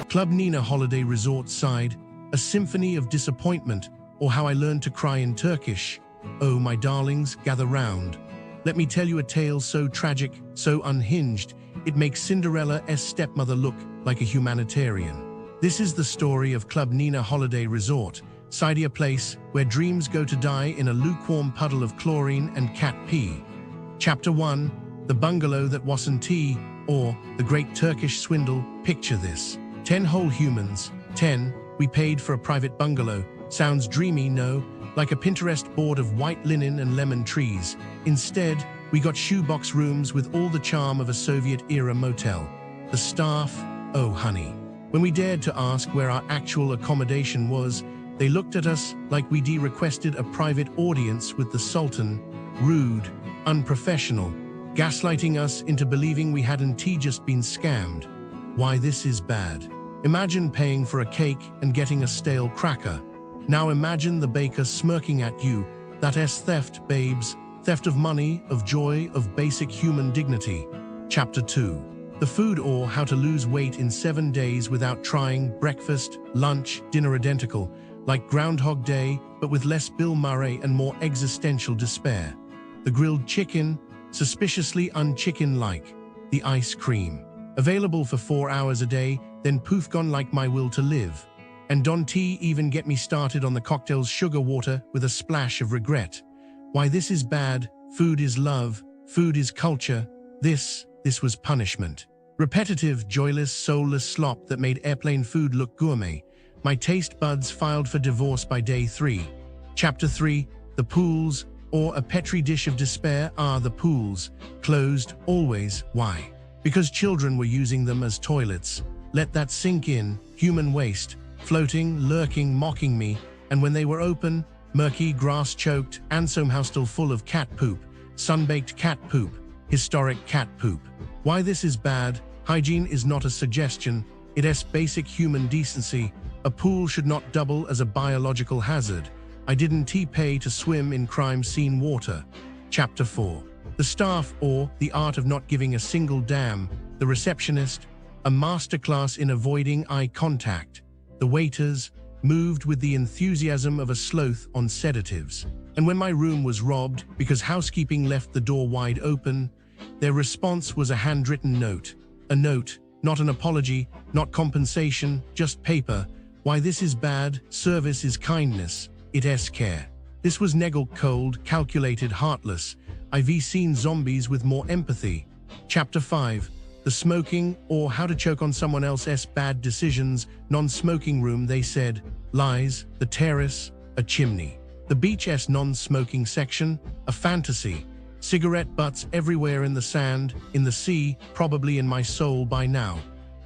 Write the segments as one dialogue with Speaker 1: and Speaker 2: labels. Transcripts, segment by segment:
Speaker 1: Club Nina Holiday Resort Side, a symphony of disappointment, or how I learned to cry in Turkish. Oh, my darlings, gather round. Let me tell you a tale so tragic, so unhinged, it makes Cinderella's stepmother look like a humanitarian. This is the story of Club Nina Holiday Resort, Side, a place where dreams go to die in a lukewarm puddle of chlorine and cat pee. Chapter 1, The Bungalow That Wasn't Tea, or The Great Turkish Swindle. Picture this. 10 whole humans, 10, we paid for a private bungalow. Sounds dreamy, no? Like a Pinterest board of white linen and lemon trees. Instead, we got shoebox rooms with all the charm of a Soviet-era motel. The staff, oh honey. When we dared to ask where our actual accommodation was, they looked at us like we'd requested a private audience with the Sultan. Rude, unprofessional, gaslighting us into believing we hadn't just been scammed. Why this is bad. Imagine paying for a cake and getting a stale cracker. Now imagine the baker smirking at you. That's theft, babes. Theft of money, of joy, of basic human dignity. Chapter 2. The food, or how to lose weight in 7 days without trying. Breakfast, lunch, dinner identical. Like Groundhog Day, but with less Bill Murray and more existential despair. The grilled chicken, suspiciously unchicken-like. The ice cream. Available for 4 hours a day, then poof gone like my will to live. And don't even get me started on the cocktail's sugar water with a splash of regret. Why this is bad, food is love, food is culture, this was punishment. Repetitive, joyless, soulless slop that made airplane food look gourmet. My taste buds filed for divorce by day 3. Chapter 3, The Pools, or a petri dish of despair. The pools, closed, always, why? Because children were using them as toilets. Let that sink in, human waste, floating, lurking, mocking me, and when they were open, murky, grass-choked, and somehow still full of cat poop, sun-baked cat poop, historic cat poop. Why this is bad, hygiene is not a suggestion, it's basic human decency. A pool should not double as a biological hazard. I didn't pay to swim in crime scene water. Chapter 4. The staff, or the art of not giving a single damn. The receptionist, a masterclass in avoiding eye contact. The waiters, moved with the enthusiasm of a sloth on sedatives. And when my room was robbed because housekeeping left the door wide open, their response was a handwritten note. A note, not an apology, not compensation, just paper. Why this is bad, service is kindness, it's care. This was negligent, cold, calculated, heartless. I've seen zombies with more empathy. Chapter 5. The smoking, or how to choke on someone else's bad decisions. Non-smoking room, they said. Lies. The terrace, a chimney. The beach's non-smoking section, a fantasy. Cigarette butts everywhere in the sand, in the sea, probably in my soul by now.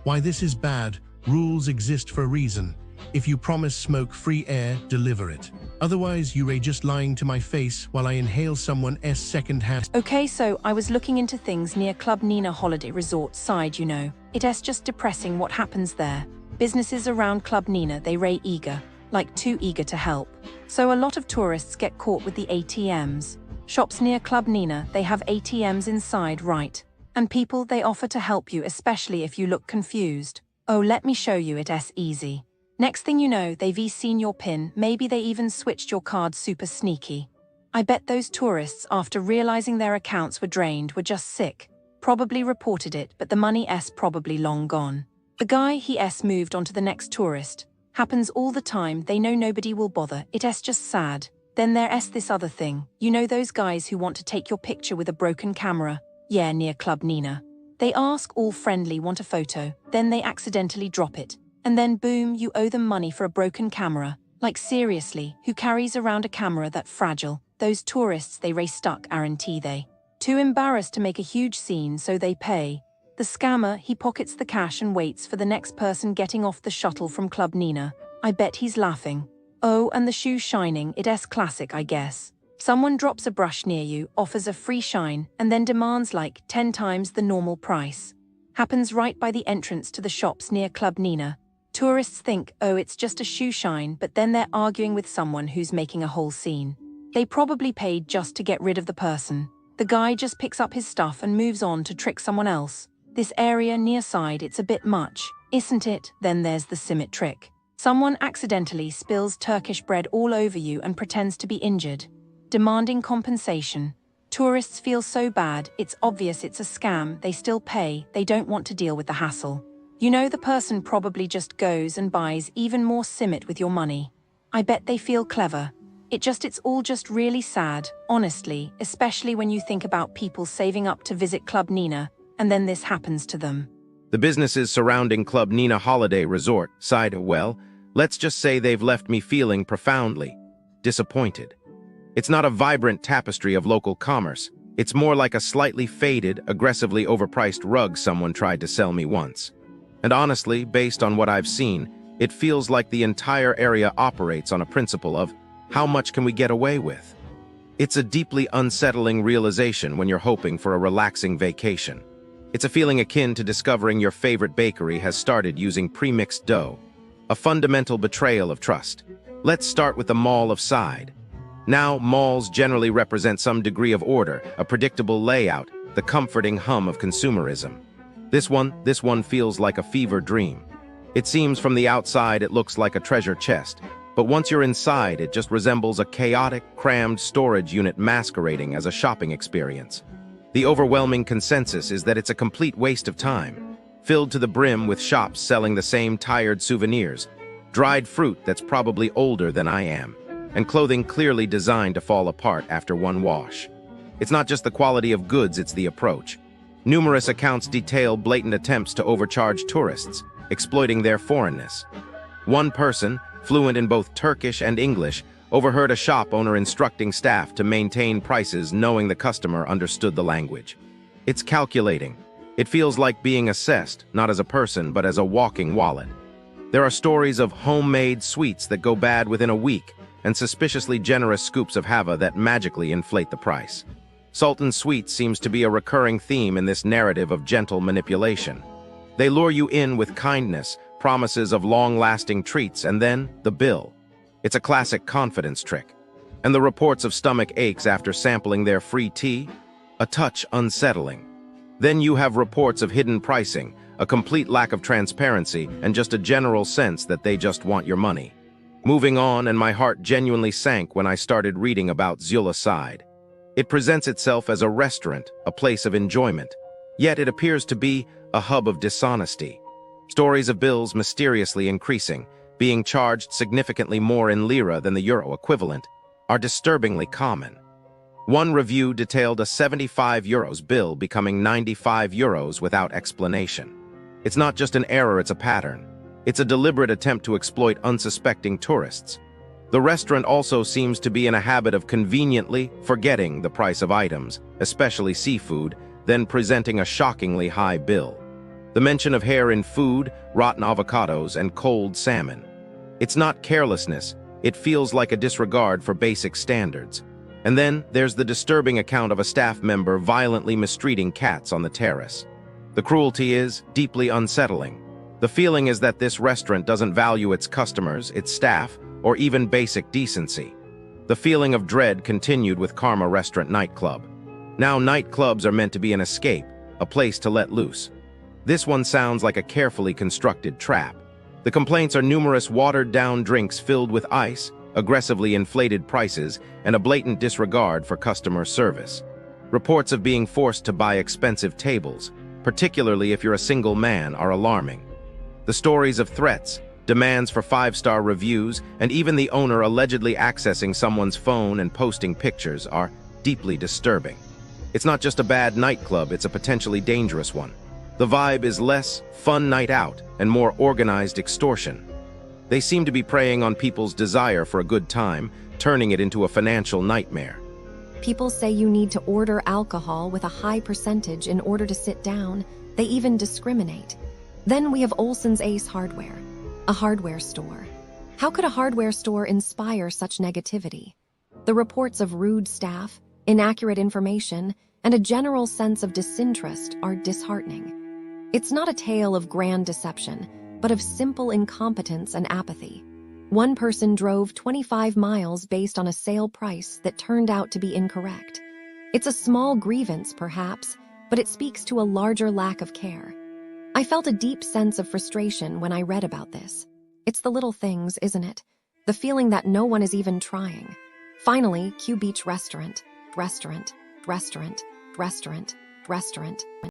Speaker 1: Why this is bad, rules exist for a reason. If you promise smoke-free air, deliver it. Otherwise, you're just lying to my face while I inhale someone's second-hand.
Speaker 2: Okay, so I was looking into things near Club Nina Holiday Resort Side, you know. It's just depressing what happens there. Businesses around Club Nina, they ray eager, like too eager to help. So a lot of tourists get caught with the ATMs. Shops near Club Nina, they have ATMs inside, right? And people, they offer to help you, especially if you look confused. Oh, let me show you, it's easy. Next thing you know, they've seen your PIN, maybe they even switched your card super sneaky. I bet those tourists, after realizing their accounts were drained, were just sick. Probably reported it, but the money's probably long gone. The guy, he's moved on to the next tourist. Happens all the time, they know nobody will bother, it's just sad. Then there's this other thing, you know those guys who want to take your picture with a broken camera? Yeah, near Club Nina. They ask all friendly, want a photo, then they accidentally drop it. And then boom, you owe them money for a broken camera. Like seriously, who carries around a camera that fragile? Those tourists, they ray stuck, aren't they? Too embarrassed to make a huge scene, so they pay. The scammer, he pockets the cash and waits for the next person getting off the shuttle from Club Nina. I bet he's laughing. Oh, and the shoe shining, it's classic, I guess. Someone drops a brush near you, offers a free shine, and then demands like 10 times the normal price. Happens right by the entrance to the shops near Club Nina. Tourists think, oh, it's just a shoe shine, but then they're arguing with someone who's making a whole scene. They probably paid just to get rid of the person. The guy just picks up his stuff and moves on to trick someone else. This area near side, it's a bit much, isn't it? Then there's the simit trick. Someone accidentally spills Turkish bread all over you and pretends to be injured, demanding compensation. Tourists feel so bad, it's obvious it's a scam, they still pay, they don't want to deal with the hassle. You know the person probably just goes and buys even more simit with your money. I bet they feel clever. It's all just really sad, honestly, especially when you think about people saving up to visit Club Nina, and then this happens to them.
Speaker 3: The businesses surrounding Club Nina Holiday Resort side, well, let's just say they've left me feeling profoundly disappointed. It's not a vibrant tapestry of local commerce. It's more like a slightly faded, aggressively overpriced rug someone tried to sell me once. And honestly, based on what I've seen, it feels like the entire area operates on a principle of, how much can we get away with? It's a deeply unsettling realization when you're hoping for a relaxing vacation. It's a feeling akin to discovering your favorite bakery has started using pre-mixed dough. A fundamental betrayal of trust. Let's start with the mall of side. Now, malls generally represent some degree of order, a predictable layout, the comforting hum of consumerism. This one feels like a fever dream. It seems from the outside it looks like a treasure chest, but once you're inside, it just resembles a chaotic, crammed storage unit masquerading as a shopping experience. The overwhelming consensus is that it's a complete waste of time, filled to the brim with shops selling the same tired souvenirs, dried fruit that's probably older than I am, and clothing clearly designed to fall apart after one wash. It's not just the quality of goods, it's the approach. Numerous accounts detail blatant attempts to overcharge tourists, exploiting their foreignness. One person, fluent in both Turkish and English, overheard a shop owner instructing staff to maintain prices knowing the customer understood the language. It's calculating. It feels like being assessed, not as a person, but as a walking wallet. There are stories of homemade sweets that go bad within a week, and suspiciously generous scoops of hava that magically inflate the price. Sultan sweets seems to be a recurring theme in this narrative of gentle manipulation. They lure you in with kindness, promises of long-lasting treats, and then the bill. It's a classic confidence trick. And the reports of stomach aches after sampling their free tea? A touch unsettling. Then you have reports of hidden pricing, a complete lack of transparency, and just a general sense that they just want your money. Moving on, and my heart genuinely sank when I started reading about Zula Side. It presents itself as a restaurant, a place of enjoyment. Yet it appears to be a hub of dishonesty. Stories of bills mysteriously increasing, being charged significantly more in lira than the euro equivalent, are disturbingly common. One review detailed a 75 euros bill becoming 95 euros without explanation. It's not just an error, it's a pattern. It's a deliberate attempt to exploit unsuspecting tourists. The restaurant also seems to be in a habit of conveniently forgetting the price of items, especially seafood, then presenting a shockingly high bill. The mention of hair in food, rotten avocados, and cold salmon. It's not carelessness, it feels like a disregard for basic standards. And then there's the disturbing account of a staff member violently mistreating cats on the terrace. The cruelty is deeply unsettling. The feeling is that this restaurant doesn't value its customers, its staff, or even basic decency. The feeling of dread continued with Karma Restaurant Nightclub. Now nightclubs are meant to be an escape, a place to let loose. This one sounds like a carefully constructed trap. The complaints are numerous watered-down drinks filled with ice, aggressively inflated prices, and a blatant disregard for customer service. Reports of being forced to buy expensive tables, particularly if you're a single man, are alarming. The stories of threats, demands for 5-star reviews, and even the owner allegedly accessing someone's phone and posting pictures are deeply disturbing. It's not just a bad nightclub, it's a potentially dangerous one. The vibe is less fun night out and more organized extortion. They seem to be preying on people's desire for a good time, turning it into a financial nightmare.
Speaker 4: People say you need to order alcohol with a high percentage in order to sit down. They even discriminate. Then we have Olsen's Ace Hardware, a hardware store. How could a hardware store inspire such negativity? The reports of rude staff, inaccurate information, and a general sense of disinterest are disheartening. It's not a tale of grand deception, but of simple incompetence and apathy. One person drove 25 miles based on a sale price that turned out to be incorrect. It's a small grievance, perhaps, but it speaks to a larger lack of care. I felt a deep sense of frustration when I read about this. It's the little things, isn't it? The feeling that no one is even trying. Finally, Q Beach Restaurant, restaurant, restaurant, restaurant, restaurant.